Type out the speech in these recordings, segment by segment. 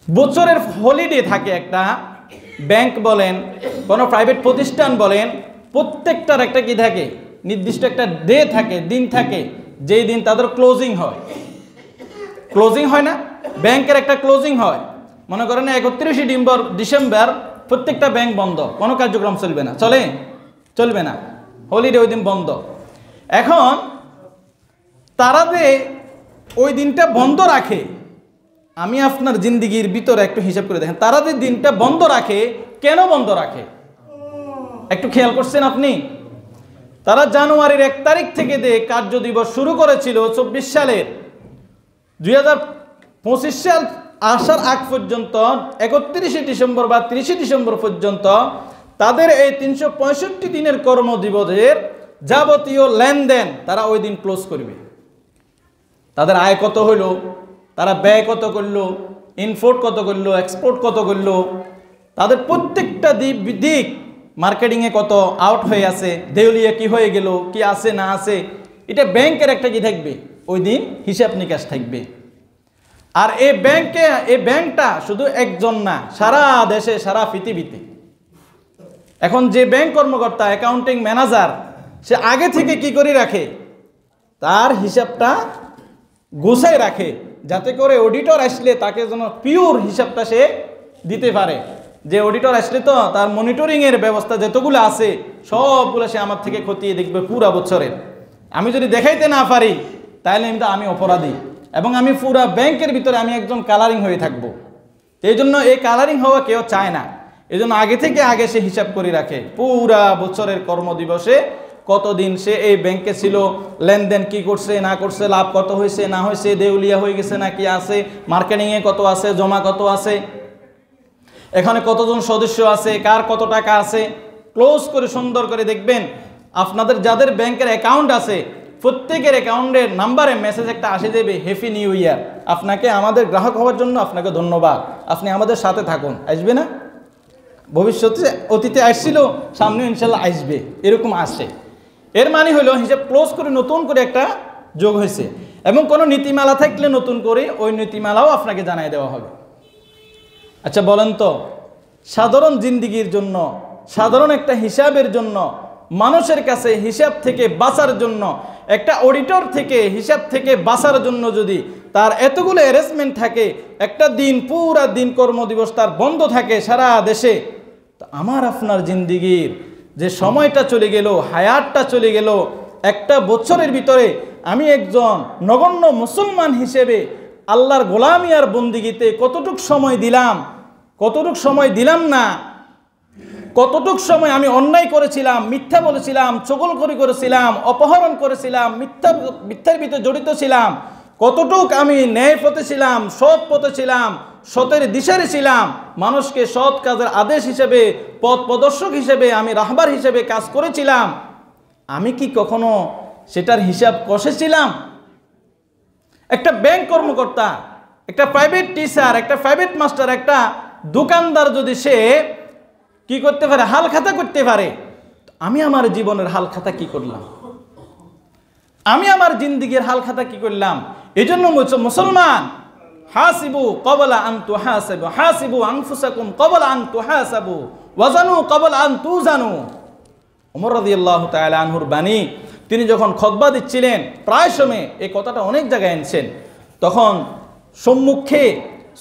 বছরের হলিডে থাকে একটা, ব্যাংক বলেন, কোনো প্রাইভেট প্রতিষ্ঠান বলেন, প্রত্যেকটার একটা কি থাকে, নির্দিষ্ট একটা ডে থাকে, দিন থাকে, যেই দিন তাদের ক্লোজিং হয়। ক্লোজিং হয় না, ব্যাংকের একটা ক্লোজিং হয়। মনে করেন 31শে ডিসেম্বর প্রত্যেকটা ব্যাংক বন্ধ, কোনো কার্যক্রম চলবে না, চলবে না, হলিডে ওই দিন বন্ধ। এখন তারা যে ওই দিনটা বন্ধ রাখে, আমি আপনার জিন্দিগির ভিতরে একটু হিসাব করে দেখেন, তারা যে দিনটা বন্ধ রাখে, কেন বন্ধ রাখে একটু খেয়াল করছেন আপনি? তারা জানুয়ারির 1 তারিখ থেকে যে কার্য দিবস শুরু করেছিল 24 সালের, 2025 সাল আসার আগ পর্যন্ত 31শে ডিসেম্বর বা 30শে ডিসেম্বর পর্যন্ত তাদের এই 365 দিনের কর্মদিবসের যাবতীয় লেনদেন তারা ওই দিন ক্লোজ করবে। তাদের আয় কত হইল, তারা ব্যয় কত করলো, ইনপোর্ট কত করলো, এক্সপোর্ট কত করলো, তাদের প্রত্যেকটা দিক, মার্কেটিংয়ে কত আউট হয়ে আছে, দেউলিয়া কি হয়ে গেল, কি আছে না আছে, এটা ব্যাংকের একটা কি থাকবে, ওই দিন হিসাব নিকাশ থাকবে। আর এই ব্যাংকটা শুধু একজন না, সারা দেশে, সারা পৃথিবীতে। এখন যে ব্যাংক কর্মকর্তা, অ্যাকাউন্টিং ম্যানেজার, সে আগে থেকে কি করে রাখে, তার হিসাবটা গোছায় রাখে, যাতে করে অডিটর আসলে তাকে যেন পিওর হিসাবটা সে দিতে পারে। যে অডিটর আসলে তো তার মনিটরিংয়ের ব্যবস্থা যতগুলো আছে সবগুলো সে আমার থেকে খতিয়ে দেখবে পুরা বছরের। আমি যদি দেখাইতে না পারি তাহলে আমি অপরাধী, এবং আমি পুরা ব্যাংকের ভিতরে আমি একজন কালারিং হয়ে থাকবো। এই জন্য এই কালারিং হওয়া কেউ চায় না। এই জন্য আগে সে হিসাব করে রাখে, পুরা বছরের কর্মদিবসে কতদিন সে এই ব্যাংকে ছিল, লেনদেন কি করছে না করছে, লাভ কত হয়েছে না হয়েছে, দেউলিয়া হয়ে গেছে না কি আছে, মার্কেটিংয়ে কত আছে, জমা কত আছে, এখানে কতজন সদস্য আছে, কার কত টাকা আছে, ক্লোজ করে সুন্দর করে দেখবেন। আপনাদের যাদের ব্যাংকের অ্যাকাউন্ট আছে প্রত্যেকের অ্যাকাউন্টের নাম্বারে মেসেজ একটা আসে যাবে, হ্যাপি নিউ ইয়ার, আপনাকে আমাদের গ্রাহক হওয়ার জন্য আপনাকে ধন্যবাদ, আপনি আমাদের সাথে থাকুন। আসবে না? ভবিষ্যতে অতীতে আসছিল, সামনে ইনশাল্লাহ আসবে, এরকম আসে। এর মানে হলো হিসাব ক্লোজ করে নতুন করে একটা যোগ হয়েছে, এবং কোনো নীতিমালা থাকলে নতুন করে ওই নীতিমালাও আপনাকে জানাই দেওয়া হবে। আচ্ছা বলেন তো, সাধারণ জিন্দিগির জন্য, সাধারণ একটা হিসাবের জন্য, মানুষের কাছে হিসাব থেকে বাঁচার জন্য, একটা অডিটর থেকে হিসাব থেকে বাঁচার জন্য যদি তার এতগুলো অ্যারেঞ্জমেন্ট থাকে, একটা দিন পুরা দিন কর্মদিবস তার বন্ধ থাকে সারা দেশে, তো আমার আপনার জিন্দিগির যে সময়টা চলে গেল, হায়াতটা চলে গেল, একটা বছরের ভিতরে আমি একজন নগণ্য মুসলমান হিসেবে আল্লাহর গোলামি আর বন্দিগিতে কতটুক সময় দিলাম, কতটুক সময় দিলাম না, কতটুক সময় আমি অন্যায় করেছিলাম, মিথ্যা বলেছিলাম, চগলখড়ি করেছিলাম, অপহরণ করেছিলাম, মিথ্যার ভিতরে জড়িত ছিলাম, কতটুক আমি ন্যায় পথে ছিলাম, সৎ পথে ছিলাম, সতের দিশারি ছিলাম, মানুষকে সৎ কাজের আদেশ হিসেবে, পথ প্রদর্শক হিসেবে, আমি রাহবার হিসেবে কাজ করেছিলাম, আমি কি কখনো সেটার হিসাব কষেছিলাম? একটা ব্যাংক কর্মকর্তা, একটা প্রাইভেট টিচার, একটা প্রাইভেট মাস্টার, একটা দোকানদার যদি সে কি করতে পারে, হাল খাতা করতে পারে, আমি আমার জীবনের হাল খাতা কি করলাম, আমি আমার জিন্দিগির হাল খাতা কি করলাম? এই জন্য মুসলমান, হাসিবু ক্বাবলা আন তুহাসাবু, হাসিবু আনফুসাকুম ক্বাবলা আন তুহাসাবু, ওয়াজানু ক্বাবলা আন তুজানু। ওমর রাদিয়াল্লাহু তাআলা আনহুর বাণী, তিনি যখন খুতবা দিচ্ছিলেন, প্রায় সময় এই কথাটা অনেক জায়গায় এনেছেন, তখন সম্মুখে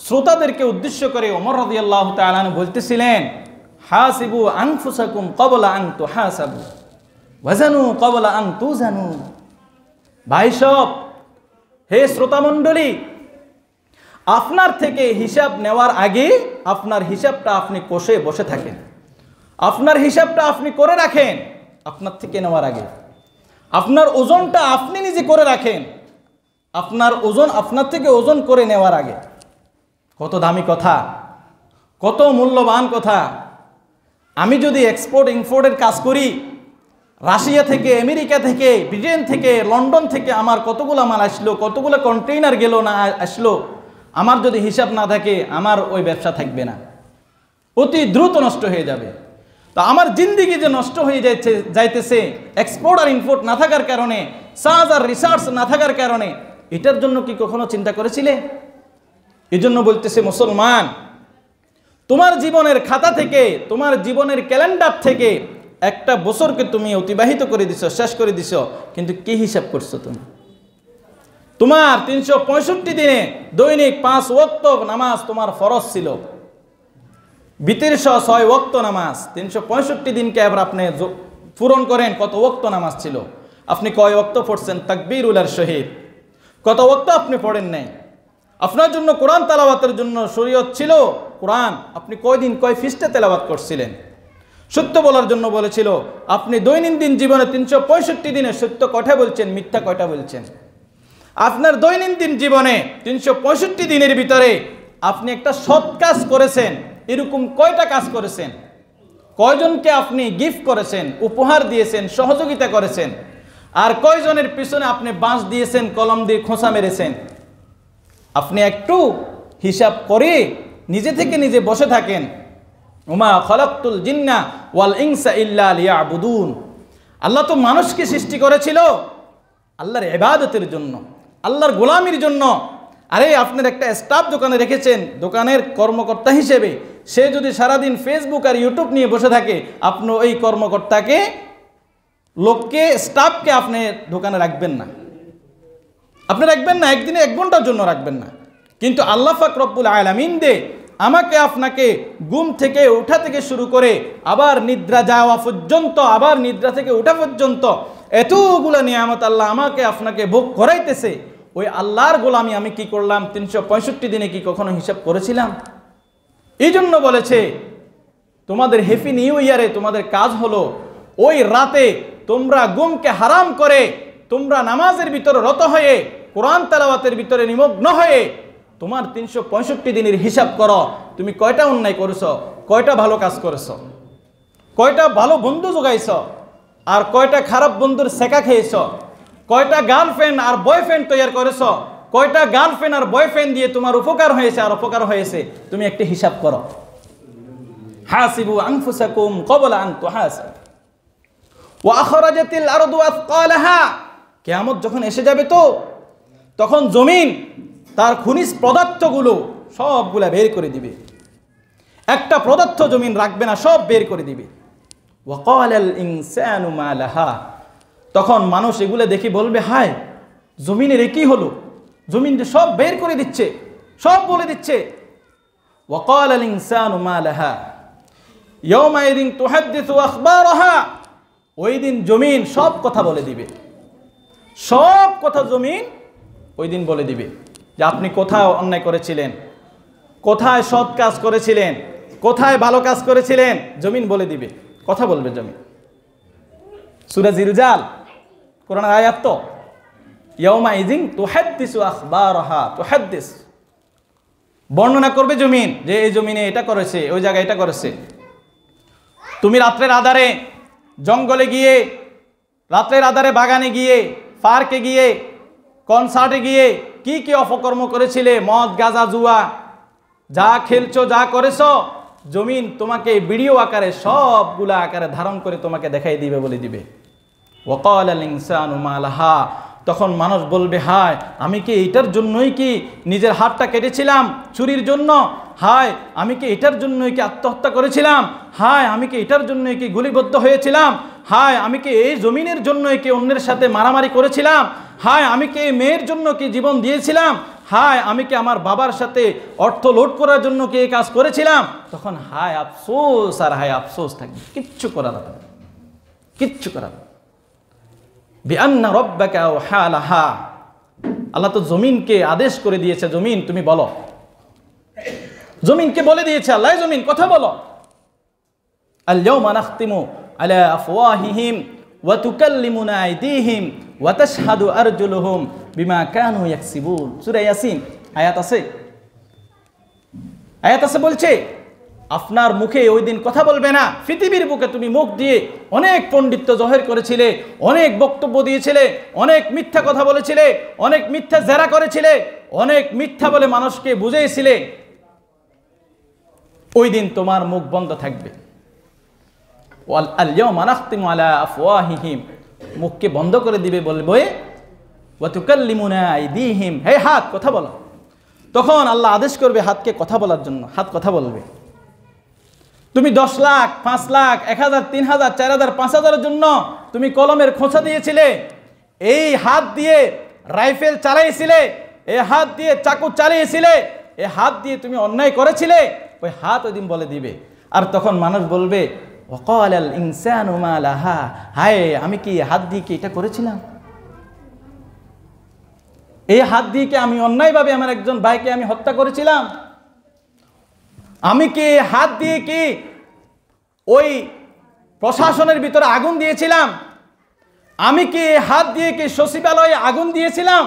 শ্রোতাদেরকে উদ্দেশ্য করে ওমর রাদিয়াল্লাহু তাআলা আনহু বলতেছিলেন, হাসিবু আনফুসাকুম ক্বাবলা আন তুহাসাবু, ওয়াজানু ক্বাবলা আন তুজানু। ভাই সব, হে শ্রোতামণ্ডলী, আপনার থেকে হিসাব নেওয়ার আগে আপনার হিসাবটা আপনি কষে বসে থাকেন, আপনার হিসাবটা আপনি করে রাখেন। আপনার থেকে নেওয়ার আগে আপনার ওজনটা আপনি নিজে করে রাখেন, আপনার ওজন আপনার থেকে ওজন করে নেওয়ার আগে। কত দামি কথা, কত মূল্যবান কথা। আমি যদি এক্সপোর্ট ইম্পোর্টের কাজ করি, রাশিয়া থেকে, আমেরিকা থেকে, ব্রিটেন থেকে, লন্ডন থেকে আমার কতগুলো মাল আসলো, কতগুলো কন্টেইনার গেল না আসলো, আমার যদি হিসাব না থাকে আমার ওই ব্যবসা থাকবে না, অতি দ্রুত নষ্ট হয়ে যাবে। তো আমার জিন্দিগি যে নষ্ট হয়ে যাইতেছে এক্সপোর্ট আর ইম্পোর্ট না থাকার কারণে, সার্চ আর রিসার্চ না থাকার কারণে, এটার জন্য কি কখনো চিন্তা করেছিলে? এজন্য বলতেছে মুসলমান, তোমার জীবনের খাতা থেকে, তোমার জীবনের ক্যালেন্ডার থেকে একটা বছরকে তুমি অতিবাহিত করে দিছো, শেষ করে দিছো, কিন্তু কি হিসাব করছো তুমি? তোমার 365 দিনে দৈনিক 5 ওয়াক্ত নামাজ তোমার ফরজ ছিল, বিতির সহ 6 ওয়াক্ত নামাজ। 365 দিনকে এবার আপনি পূরণ করেন, কত ওয়াক্ত নামাজ ছিল? আপনি কয় ওয়াক্ত পড়ছেন তাকবীরুল শহীদ? কত ওয়াক্ত আপনি পড়েন নাই? আপনার জন্য কোরআন তেলাওয়াতের জন্য শরীয়ত ছিল কোরআন, আপনি কয়দিন কয় পৃষ্ঠা তেলাওয়াত করছিলেন? সত্য বলার জন্য বলেছিল, আপনি দৈনন্দিন জীবনে 365 দিনে সত্য কয়টা বলছেন, মিথ্যা কয়টা বলছেন? আপনার দৈনন্দিন জীবনে 365 দিনের ভিতরে আপনি একটা সৎ কাজ করেছেন, এরকম কয়টা কাজ করেছেন? কয়জনকে আপনি গিফট করেছেন, উপহার দিয়েছেন, সহযোগিতা করেছেন? আর কয়জনের পিছনে আপনি বাঁশ দিয়েছেন, কলম দিয়ে খোঁচা মেরেছেন? আপনি একটু হিসাব করে নিজে থেকে নিজে বসে থাকেন। ওমা খলাকতুল জিন্না ওয়াল ইনসা ইল্লা লিয়াবুদুন। আল্লাহ তো মানুষকে সৃষ্টি করেছিল আল্লাহর ইবাদতের জন্য, আল্লাহর গোলামির জন্য। আরে আপনার একটা স্টাফ দোকানে রেখেছেন, দোকানের কর্মকর্তা হিসেবে, সে যদি সারাদিন ফেসবুক আর ইউটিউব নিয়ে বসে থাকে, আপনি ওই কর্মকর্তাকে, লোককে, স্টাফকে আপনি দোকানে রাখবেন না, আপনি রাখবেন না, একদিনে 1 ঘন্টার জন্য রাখবেন না। কিন্তু আল্লাহ পাক রব্বুল আলামিন দে আমাকে আপনাকে ঘুম থেকে ওঠা থেকে শুরু করে আবার নিদ্রা যাওয়া পর্যন্ত, আবার নিদ্রা থেকে ওঠা পর্যন্ত এতগুলো নিয়ামত আল্লাহ আমাকে আপনাকে ভোগ করাইতেছে। ওই আল্লাহর গোলামি আমি কি করলাম 365 দিনে, কি কখনো হিসাব করেছিলাম? এই জন্য বলেছে, তোমাদের হ্যাপি নিউ ইয়ারে তোমাদের কাজ হলো ওই রাতে তোমরা ঘুমকে হারাম করে, তোমরা নামাজের ভিতরে রত হয়ে, কোরআন তেলাওয়াতের ভিতরে নিমগ্ন হয়ে তোমার 365 দিনের হিসাব করো। তুমি কয়টা অন্যায় করেছো, কয়টা ভালো কাজ করেছো, কয়টা ভালো বন্ধু জোগাইছ, আর কয়টা খারাপ বন্ধুর সেকা খেয়েছ, কয়টা গার্লফ্রেন্ড আর বয়ফ্রেন্ড তৈরি করেছ, কয়টা গার্লফ্রেন্ড আর বয়ফ্রেন্ড দিয়ে তোমার উপকার হয়েছে আর অপকার হয়েছে, তুমি একটা হিসাব করো। হাসিবু আনফুসাকুম ক্বাবলা আন তুহাসাবু ওয়া আখরাজাতিল আরদু আথকালাহা। কিয়ামত যখন এসে যাবে তো তখন জমিন তার খনিজ পদার্থগুলো সবগুলা বের করে দিবে, একটা পদার্থ জমিন রাখবে না, সব বের করে দিবে। ওয়া ক্বালাল ইনসানু মা লাহা। তখন মানুষ এগুলো দেখে বলবে, হায় জমিনের কি হলো, জমিন সব বের করে দিচ্ছে, সব বলে দিচ্ছে। ওয়া ক্বালাল ইনসানু মা লাহা ইয়াওমাইযিন তুহাদ্দিসু আখবারাহা। ওই দিন জমিন সব কথা বলে দিবে, সব কথা জমিন ওই দিন বলে দিবে যে আপনি কোথায় অন্যায় করেছিলেন, কোথায় সৎ কাজ করেছিলেন, কোথায় ভালো কাজ করেছিলেন, জমিন বলে দিবে, কথা বলবে জমিন। সূরা জিলজাল কোরআনের আয়াত তো, ইয়াওমাইযিন তুহাদ্দিসু আখবারাহা। তুহাদ্দিস বর্ণনা করবে জমিন, যে এই জমিনে এটা করেছে, ওই জায়গায় এটা করেছে। তুমি রাত্রের আধারে জঙ্গলে গিয়ে, রাত্রের আধারে বাগানে গিয়ে, পার্কে গিয়ে, কনসার্টে গিয়ে কি কি অপকর্ম করেছিলে, মদ গাঁজা জুয়া যা খেলছো, যা করেছো, জমিন তোমাকে ভিডিও আকারে সবগুলা আকারে ধারণ করে তোমাকে দেখাই দিবে, বলে দিবে। ওয়া ক্বালাল ইনসানু মা লাহা। তখন মানুষ বলবে, হায় আমি কি এটার জন্যই কি নিজের হাতটা কেটেছিলাম চুরির জন্য, হায় আমি কি এটার জন্যই কি আত্মহত্যা করেছিলাম, হায় আমি কি এটার জন্যই কি গুলিবদ্ধ হয়েছিলাম, হায় আমি কি এই জমিনের জন্যই কি অন্যের সাথে মারামারি করেছিলাম, হায় আমি কি এই মেয়ের জন্য কি জীবন দিয়েছিলাম, হায় আমি কি আমার বাবার সাথে অর্থ লোড করার জন্য কি এই কাজ করেছিলাম। তখন হায় আফসোস আর হায় আফসোস থাকবে, কিচ্ছু করার না, কিচ্ছু করার। বিআন্না রাব্বাকা ওয়াহালাহা। আল্লাহ তো জমিনকে আদেশ করে দিয়েছে, জমিন তুমি বলো, জমিনকে বলে দিয়েছে আল্লাহ, জমিন কথা বলো। আল ইয়াওমা নাখতিমু আলা আফওয়াহিহিম ওয়া তুকাল্লিমুনা আইদিহিম ওয়া তাশহাদু আরজুলুহুম বিমা কানু ইয়াকসিবুন। সূরা ইয়াসিন আয়াত আছে, আয়াত আছে, বলছে আপনার মুখে ওই দিন কথা বলবে না। পৃথিবীর বুকে তুমি মুখ দিয়ে অনেক পণ্ডিত্য জহির করেছিলে, অনেক বক্তব্য দিয়েছিলে, অনেক মিথ্যা কথা বলেছিলে, অনেক মিথ্যা জেরা করেছিলে, অনেক মিথ্যা বলে মানুষকে বুঝিয়েছিলে। ওই দিন তোমার মুখ বন্ধ থাকবে। আল ইয়াওমা নাখতিমু আলা আফওয়াহিহিম, মুখকে বন্ধ করে দিবে, বলবে ওয়া তুকাল্লিমুনা আইদিহিম, হে হাত কথা বলো। তখন আল্লাহ আদেশ করবে হাতকে কথা বলার জন্য, হাত কথা বলবে। তুমি 10 লাখ, 5 লাখ, 1000, 3000, 4000, 5000-এর জন্য তুমি কলমের খোঁচা দিয়েছিলে, এই হাত দিয়ে রাইফেল চালাইছিলে, এই হাত দিয়ে চাকু চালিয়েছিলে, এই হাত দিয়ে তুমি অন্যায় করেছিলে, ওই হাত ওই দিন বলে দিবে। আর তখন মানুষ বলবে ওয়াকালাল ইনসানু মা লাহা, হায় আমি কি হাত দিয়ে কি এটা করেছিলাম? এই হাত দিয়ে কি আমি অন্যায়ভাবে আমার একজন ভাইকে আমি হত্যা করেছিলাম? আমি কি হাত দিয়ে কি ওই প্রশাসনের ভিতরে আগুন দিয়েছিলাম? আমি কি হাত দিয়ে কি সচিবালয়ে আগুন দিয়েছিলাম?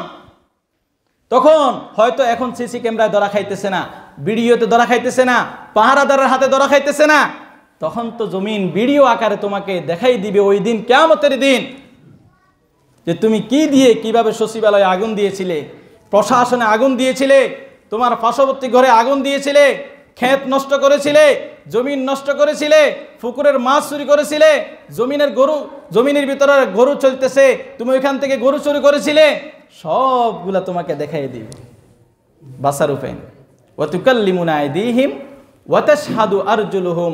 তখন হয়তো এখন সিসি ক্যামেরায় ধরা খাইতেছে না, ভিডিওতে ধরা খাইতেছে না, পাহারাদারের হাতে ধরা খাইতেছে না, তখন তো জমিন ভিডিও আকারে তোমাকে দেখাই দিবে ওই দিন, কিয়ামতের দিন, যে তুমি কি দিয়ে কিভাবে সচিবালয়ে আগুন দিয়েছিলে, প্রশাসনে আগুন দিয়েছিলে, তোমার পার্শ্ববর্তী ঘরে আগুন দিয়েছিলে, ক্ষেত নষ্ট করেছিলে, জমিন নষ্ট করেছিলে, পুকুরের মাছ চুরি করেছিলে, জমিনের ভিতরে গরু চলতেছে, তুমি ওইখান থেকে গরু চুরি করেছিলে, সবগুলা তোমাকে দেখাই দিবে। বাসার উপায় ওয়া তুকাল্লিমুনা আইদিহিম ওয়া তাশহাদু আরজুলুহুম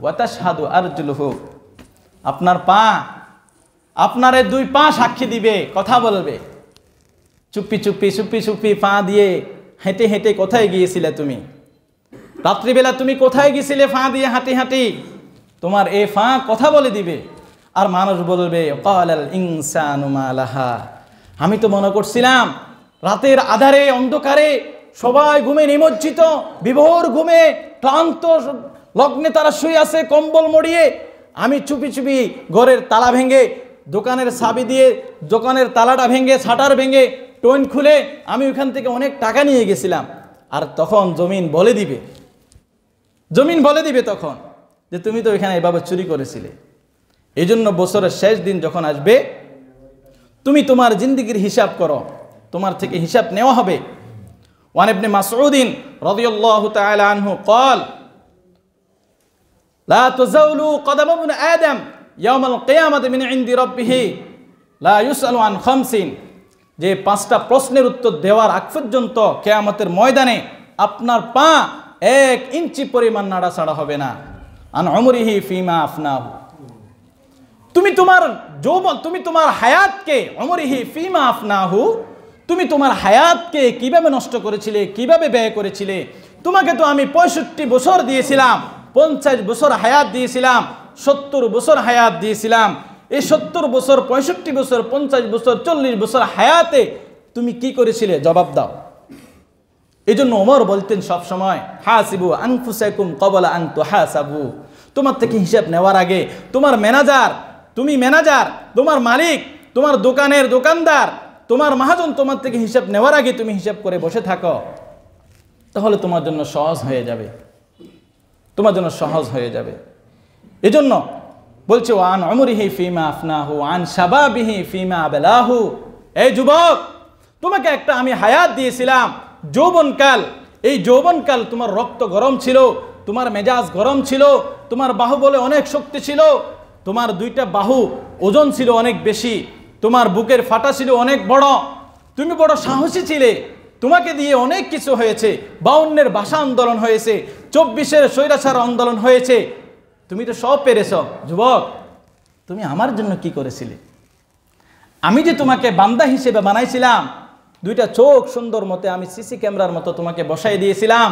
ওয়া তাশহাদু আরজুলুহুম, আপনার পা, আপনার এই 2 পা সাক্ষী দিবে, কথা বলবে। চুপি চুপি চুপি চুপি পা দিয়ে হেঁটে হেঁটে কোথায় গিয়েছিলে তুমি? রাত্রিবেলা তুমি কোথায় গিয়েছিলে পা দিয়ে হাঁটি হাঁটি? তোমার এই পা কথা বলে দিবে। আর মানুষ বলবে ওয়াকালাল ইনসানু মা লাহা, আমি তো মনে করছিলাম রাতের আধারে অন্ধকারে সবাই ঘুমে নিমজ্জিত, বিভোর ঘুমে ক্লান্ত লগ্নে তারা শুয়ে আছে কম্বল মড়িয়ে, আমি চুপি চুপি ঘরের তালা ভেঙে, দোকানের চাবি দিয়ে দোকানের তালাটা ভেঙে, শাটার ভেঙে, টোন খুলে আমি ওখান থেকে অনেক টাকা নিয়ে গেছিলাম। আর তখন জমিন বলে দিবে, জমিন বলে দিবে তখন যে তুমি তো এখানে এভাবে চুরি করেছিলে। এই জন্য বছরের শেষ দিন যখন আসবে, তুমি তোমার জিন্দেগির হিসাব করো, তোমার থেকে হিসাব নেওয়া হবে। ওয়ান ইবনে মাসউদিন রাদিয়াল্লাহু তাআলা আনহু قال لا تزول قدم ابن آدم يوم القيامة من عند ربه لا يسأل عن 50, যে 5টা প্রশ্নের উত্তর দেওয়ার আগ পর্যন্ত কিয়ামতের ময়দানে আপনার পা 1 ইঞ্চি পরিমাণ নাড়াচাড়া হবে না। আন উমরিহি ফিমা আফনাহু, তুমি তোমার যৌবন, তুমি তোমার হায়াতকে, উমরিহি ফিমা আফনাহু, তুমি তোমার হায়াতকে কিভাবে নষ্ট করেছিলে, কিভাবে ব্যয় করেছিলে। তোমাকে তো আমি 65 বছর দিয়েছিলাম, 50 বছর হায়াত দিয়েছিলাম, 70 বছর হায়াত দিয়েছিলাম। এই 70 বছর, 65 বছর, 50 বছর, 40 বছর হায়াতে তুমি কি করেছিলে? জবাব দাও। এই জন্য ওমর বলতেন সবসময় হাসিবু আনফুসাকুম ক্বাবলা আন তুহাসাবু, তোমার থেকে হিসাব নেওয়ার আগে তোমার ম্যানেজার, তুমি ম্যানেজার, তোমার মালিক, তোমার দোকানের দোকানদার, তোমার মহাজন, তোমার থেকে হিসাব নেওয়ার আগে তুমি হিসাব করে বসে থাকো, তাহলে তোমার জন্য সহজ হয়ে যাবে, তোমার জন্য সহজ হয়ে যাবে। এজন্য বলছে ওয়ান উমরিহি ফিমা আফনাহু আন শাবাবিহি ফিমা আবলাহু, এই যুবক, তোমাকে একটা আমি হায়াত দিয়েছিলাম, যৌবনকাল। এই যৌবনকাল তোমার রক্ত গরম ছিল, তোমার মেজাজ গরম ছিল, তোমার বাহু বলে অনেক শক্তি ছিল, তোমার 2টা বাহু ওজন ছিল অনেক বেশি, তোমার বুকের ফাটা ছিল অনেক বড়, তুমি বড় সাহসী ছিলে, তোমাকে দিয়ে অনেক কিছু হয়েছে। 52-এর ভাষা আন্দোলন হয়েছে, 24-এর স্বৈরাচার আন্দোলন হয়েছে, তুমি তো সব পেরেছ। যুবক, তুমি আমার জন্য কি করেছিলে? আমি যে তোমাকে বান্দা হিসেবে বানাইছিলাম, 2টা চোখ সুন্দর মতে আমি সিসি ক্যামেরার মতো তোমাকে বসাই দিয়েছিলাম,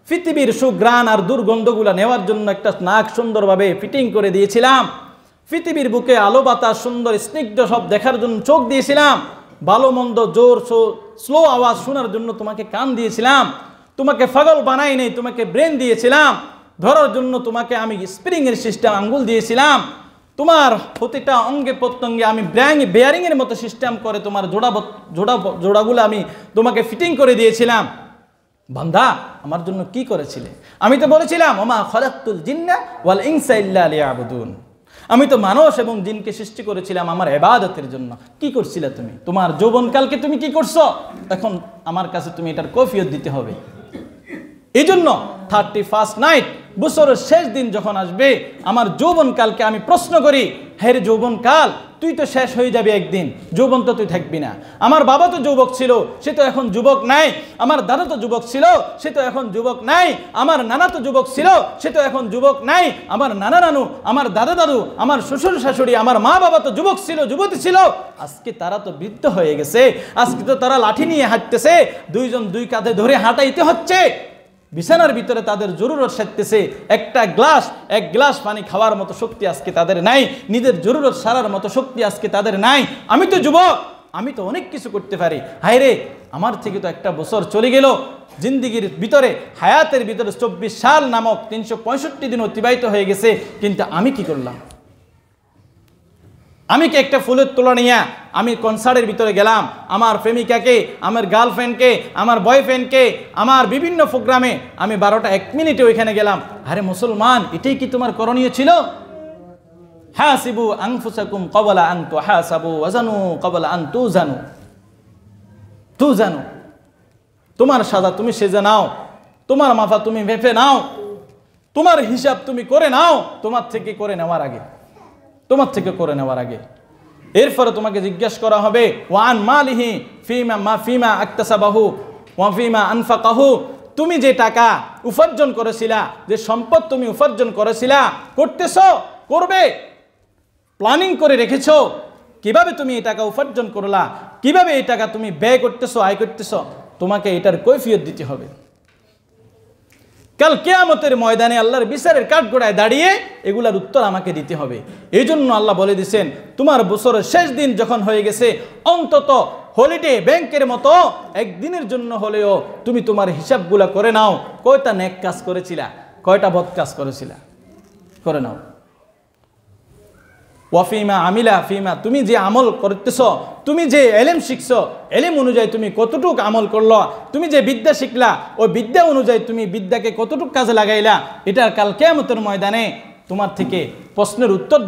পৃথিবীর সুগ্রাণ আর দুর্গন্ধগুলা নেওয়ার জন্য একটা নাক সুন্দরভাবে ফিটিং করে দিয়েছিলাম, পৃথিবীর বুকে আলো বাতাস সুন্দর স্নিগ্ধ সব দেখার জন্য চোখ দিয়েছিলাম, ভালো মন্দ জোর স্লো আওয়াজ শোনার জন্য তোমাকে কান দিয়েছিলাম, তোমাকে পাগল বানাই নেই, তোমাকে ব্রেন দিয়েছিলাম, ধরার জন্য তোমাকে আমি স্প্রিংয়ের সিস্টেম আঙ্গুল দিয়েছিলাম, তোমার প্রতিটা অঙ্গে প্রত্যঙ্গে আমি বেয়ারিংয়ের মতো সিস্টেম করে তোমার জোড়াগুলো আমি তোমাকে ফিটিং করে দিয়েছিলাম। বান্দা, আমার জন্য কি করেছিলে? আমি তো বলেছিলাম ওমা খালাকতুল জিন্না ওয়াল ইনসা ইল্লা লিয়াবুদুন, আমি তো মানুষ এবং জিনকে সৃষ্টি করেছিলাম আমার ইবাদতের জন্য। কি করছিলে তুমি? তোমার যৌবনকালকে তুমি কি করছো? এখন আমার কাছে তুমি এটার কফিয়ত দিতে হবে। এই জন্য 31st নাইট, বছরের শেষ দিন যখন আসবে, আমার যৌবনকালকে আমি প্রশ্ন করি, হে যৌবনকাল, তুই তো শেষ হয়ে যাবি একদিন, যৌবন তো তুই থাকবি না। আমার বাবা তো যুবক ছিল, সে তো এখন যুবক নাই। আমার দাদা তো যুবক ছিল, সে তো এখন যুবক নাই। আমার নানা তো যুবক ছিল, সে তো এখন যুবক নাই। আমার নানা নানু, আমার দাদা দাদু, আমার শ্বশুর শাশুড়ি, আমার মা বাবা তো যুবক ছিল, যুবতী ছিল, আজকে তারা তো বৃদ্ধ হয়ে গেছে। আজকে তো তারা লাঠি নিয়ে হাঁটতেছে, দুইজন দুই কাঁধে ধরে হাঁটাইতে হচ্ছে। বিছানার ভিতরে তাদের জরুরত সারতেছে, এক গ্লাস পানি খাওয়ার মতো শক্তি আজকে তাদের নাই, নিজের জরুরত সারার মতো শক্তি আজকে তাদের নাই। আমি তো যুবক, আমি তো অনেক কিছু করতে পারি। হায় রে, আমার থেকে তো একটা বছর চলে গেল। জিন্দিগির ভিতরে, হায়াতের ভিতরে 24 সাল নামক 365 দিন অতিবাহিত হয়ে গেছে, কিন্তু আমি কি করলাম? আমি কি একটা ফুলের তোলা নিয়ে আমি কনসার্টের ভিতরে গেলাম, আমার প্রেমিকাকে, আমার গার্লফ্রেন্ডকে, আমার বয়ফ্রেন্ডকে, আমার বিভিন্ন প্রোগ্রামে আমি 12টা 1 মিনিটে ওইখানে গেলাম। আরে মুসলমান, এটাই কি তোমার করণীয় ছিল? হাসিবু আনফুসাকুম ক্বাবলা আন তুহাসাবু ওয়াজানু ক্বাবলা আন তুজানু। তোমার সাজা তুমি সেজে নাও, তোমার মাথা তুমি মেপে নাও, তোমার হিসাব তুমি করে নাও তোমার থেকে করে নেওয়ার আগে। এরপরে তোমাকে জিজ্ঞাসা করা হবে ওয়ান মালিহি ফিমা আকতাসাবাহু ওয়া ফিমা আনফাকাহু। তুমি যে টাকা উপার্জন করেছিলা, যে সম্পদ তুমি উপার্জন করেছিলা, করবে, প্ল্যানিং করে রেখেছো, কিভাবে তুমি এই টাকা উপার্জন করলা, কিভাবে এই টাকা তুমি ব্যয় করতেছো, আয় করতেছো, তোমাকে এটার কৈফিয়ত দিতে হবে। কাল কিয়ামতের ময়দানে আল্লাহর বিচারের কাঠগড়ায় দাঁড়িয়ে এগুলার উত্তর আমাকে দিতে হবে। এই জন্য আল্লাহ বলে দিয়েছেন, তোমার বছরের শেষ দিন যখন হয়ে গেছে, অন্তত হলিডে ব্যাংকের মতো একদিনের জন্য হলেও তুমি তোমার হিসাবগুলা করে নাও। কয়টা নেক কাজ করেছিলা, কয়টা বদ কাজ করেছিলা, করে নাও। ওয়াফিমা আমিলা ফিমা, তুমি যে আমল করতেছ, তুমি যে এলেম শিখছো, এলেম অনুযায়ী তুমি কতটুক আমল করলো, তুমি যে বিদ্যা শিখলা, ওই বিদ্যা অনুযায়ী তুমি বিদ্যাকে কতটুক কাজে লাগাইলা, এটার কাল কিয়ামতের ময়দানে তোমার থেকে প্রশ্নের উত্তর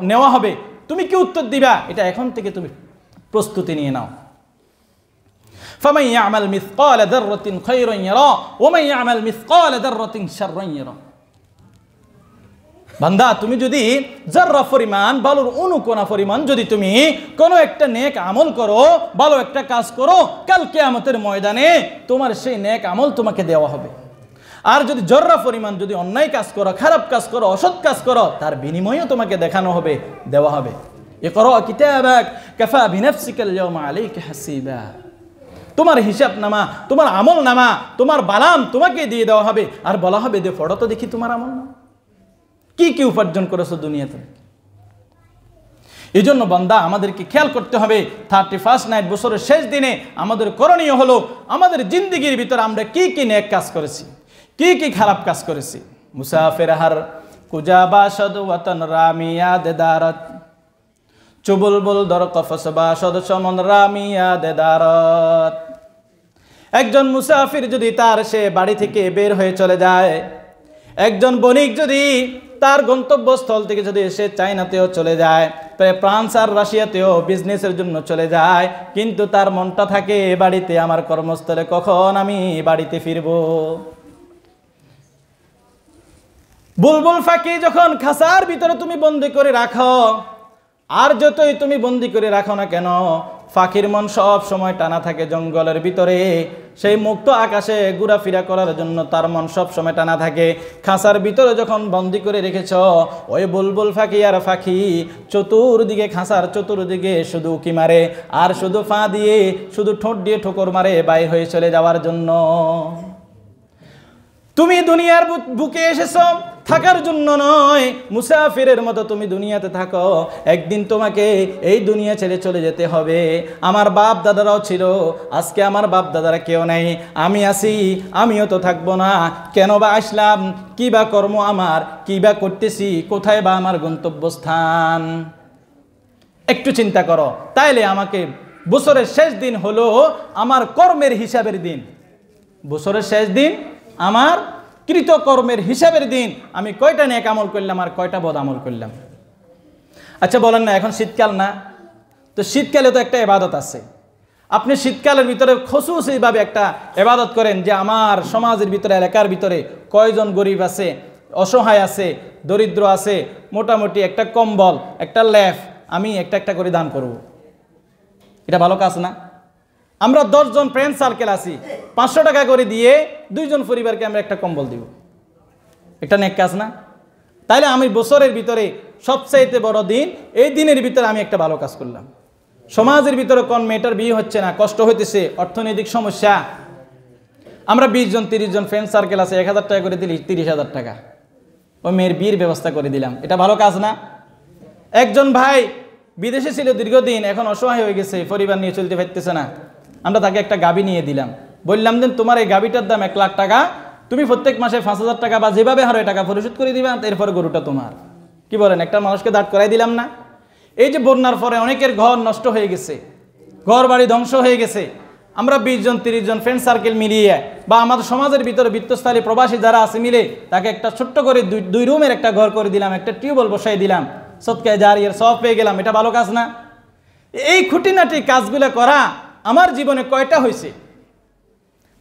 নেওয়া হবে। তুমি কি উত্তর দিবা, এটা এখন থেকে তুমি প্রস্তুতি নিয়ে নাও। ফামান ইয়ামাল মিসকাল যাররাতিন খায়রান ইয়ারা ওয়া মান ইয়ামাল মিসকাল যাররাতিন শাররান ইয়ারা। বান্দা, তুমি যদি যাররা পরিমাণ, বালুর অনুকণা পরিমাণ যদি তুমি কোনো একটা নেক আমল করো, ভালো একটা কাজ করো, কাল কিয়ামতের ময়দানে তোমার সেই নেক আমল তোমাকে দেওয়া হবে। আর যদি জর্রা পরিমাণ যদি অন্যায় কাজ করো, খারাপ কাজ করো, অসৎ কাজ করো, তার বিনিময়েও তোমাকে দেখানো হবে, দেওয়া হবে। ইকরা কিতাবাক কাফা বিনাফসিকাল ইয়াওমা আলাইকা হাসিবা। তোমার হিসাব নামা, তোমার আমল নামা, তোমার বালাম তোমাকে দিয়ে দেওয়া হবে, আর বলা হবে যে পড়ো তো দেখি তোমার আমল নামা, কি কি উপার্জন করেছো দুনিয়াতে। এই জন্য বান্দা, আমাদেরকে খেয়াল করতে হবে 31st নাইট, বছরের শেষ দিনে আমাদের করণীয় হলো আমাদের জিন্দিগির ভিতরে আমরা কি কি নেক কাজ করেছি, কি কি খারাপ কাজ করেছি। মুসাফির হার কুজা বাসদ ওয়াতন রামিয়া দেদারত, চুবুলবুল দর কফস বাসদ সমন রামিয়া দেদারত। একজন মুসাফির যদি সে বাড়ি থেকে বের হয়ে চলে যায়, একজন বণিক যদি তার গন্তব্যস্থল থেকে যদি সে চায়নাতেও চলে যায়, ফ্রান্স আর রাশিয়াতেও বিজনেসের জন্য চলে যায়, কিন্তু তার মনটা থাকে বাড়িতে, আমার কর্মস্থলে কখন আমি বাড়িতে ফিরব। বুলবুল পাখি যখন খাঁচার ভিতরে তুমি বন্দি করে রাখো, আর যতই তুমি বন্দি করে রাখো না কেন, পাখির মন সব সময় টানা থাকে জঙ্গলের ভিতরে, সেই মুক্ত আকাশে ঘোরাফেরা করার জন্য তার মন সব সময় টানা থাকে। খাঁচার ভিতরে যখন বন্দি করে রেখেছ, ওই বুলবুল পাখি আর পাখি চতুর্দিকে, খাঁচার চতুর্দিকে শুধু উকি মারে, আর শুধু পা দিয়ে, শুধু ঠোঁট দিয়ে ঠোকর মারে বাইর হয়ে চলে যাওয়ার জন্য। তুমি দুনিয়ার বুকে এসেছো থাকার জন্য নয়, মুসাফিরের মতো তুমি দুনিয়াতে থাকো, একদিন তোমাকে এই দুনিয়া ছেড়ে চলে যেতে হবে। আমার বাপ দাদারাও ছিল, আজকে আমার বাপ দাদারা কেউ নেই, আমি আছি, আমিও তো থাকবো না। কেন বা আসলাম, কী বা কর্ম আমার, কী বা করতেছি, কোথায় বা আমার গন্তব্যস্থান, একটু চিন্তা করো। তাইলে আমাকে বছরের শেষ দিন হলো আমার কর্মের হিসাবের দিন, বছরের শেষ দিন আমার কৃতকর্মের হিসাবের দিন। আমি কয়টা নেক আমল করলাম আর কয়টা বদ আমল করলাম। আচ্ছা বলেন না, এখন শীতকাল না, তো শীতকালে তো একটা ইবাদত আছে। আপনি শীতকালের ভিতরে খুশুসিভাবে একটা ইবাদত করেন যে আমার সমাজের ভিতরে, এলাকার ভিতরে কয়জন গরিব আছে, অসহায় আছে, দরিদ্র আছে, মোটামুটি একটা কম্বল, একটা লেফ আমি একটা একটা করে দান করব। এটা ভালো কাজ না? আমরা 10 জন ফ্রেন্ড সার্কেল আছি, 500 টাকা করে দিয়ে 2 জন পরিবারকে আমরা একটা কম্বল দিব। এটা নেক কাজ না? তাইলে আমি বছরের ভিতরে সবচাইতে বড় দিন, এই দিনের ভিতরে আমি একটা ভালো কাজ করলাম। সমাজের ভিতরে কোন মেয়েটার বিয়ে হচ্ছে না, কষ্ট হইতেছে, অর্থনৈতিক সমস্যা, আমরা 20 জন 30 জন ফ্রেন্ড সার্কেল আছে, 1000 টাকা করে দিলি 30,000 টাকা ওই মেয়ের বিয়ের ব্যবস্থা করে দিলাম। এটা ভালো কাজ না? একজন ভাই বিদেশে ছিল দীর্ঘদিন, এখন অসহায় হয়ে গেছে, পরিবার নিয়ে চলতে পারতেছে না, আমরা তাকে একটা গাবি নিয়ে দিলাম, বললাম যে তোমার এই গাবিটার দাম 1 লাখ টাকা, তুমি প্রত্যেক মাসে 5,000 টাকা বা যেভাবে হারো টাকা পরিশোধ করে দিবা, এরপরে গরুটা তোমার। কি বলেন? একটা মানুষকে দাঁড় করাই দিলাম না? এই যে বন্যার পরে অনেকের ঘর নষ্ট হয়ে গেছে, ঘর বাড়ি ধ্বংস হয়ে গেছে, আমরা 20 জন 30 জন ফ্রেন্ড সার্কেল মিলিয়ে বা আমাদের সমাজের ভিতরে বৃত্তস্থালী প্রবাসী যারা আছে মিলে তাকে একটা ছোট্ট করে 2 রুমের একটা ঘর করে দিলাম, একটা টিউবওয়েল বসাই দিলাম, সদকায়ে জারিয়ার সওয়াব পেয়ে গেলাম। এটা ভালো কাজ না? এই খুঁটিনাটি কাজগুলো করা আমার জীবনে কয়টা হয়েছে?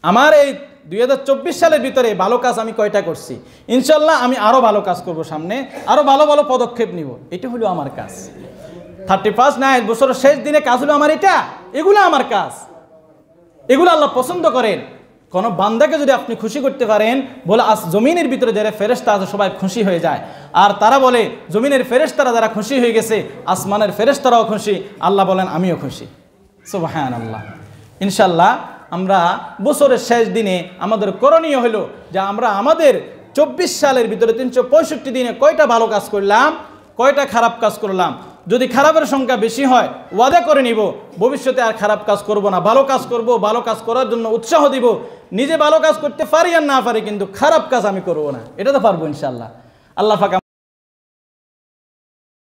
আমার এই 2024 সালের ভিতরে ভালো কাজ আমি কয়টা করছি? ইনশাল্লাহ আমি আরও ভালো কাজ করব, সামনে আরও ভালো ভালো পদক্ষেপ নিব। এটা হলো আমার কাজ। 31 না বছরের শেষ দিনে কাজ হলো আমার এটা, এগুলো আমার কাজ, এগুলো আল্লাহ পছন্দ করেন। কোনো বান্দাকে যদি আপনি খুশি করতে পারেন, বলে আজ জমিনের ভিতরে যারা ফেরেশতা আছে সবাই খুশি হয়ে যায়, আর তারা বলে জমিনের ফেরেশতারা যারা খুশি হয়ে গেছে, আসমানের ফেরেশতারাও খুশি, আল্লাহ বলেন আমিও খুশি। সুবহানাল্লাহ। ইনশাল্লাহ আমরা বছরের শেষ দিনে আমাদের করণীয় হলো যে আমরা আমাদের 24 সালের ভিতরে 365 দিনে কয়টা ভালো কাজ করলাম, কয়টা খারাপ কাজ করলাম। যদি খারাপের সংখ্যা বেশি হয় ওয়াদা করে নিব ভবিষ্যতে আর খারাপ কাজ করব না, ভালো কাজ করব, ভালো কাজ করার জন্য উৎসাহ দিব। নিজে ভালো কাজ করতে পারি আর না পারি, কিন্তু খারাপ কাজ আমি করব না, এটা তো পারবো ইনশাআল্লাহ। আল্লাহ পাক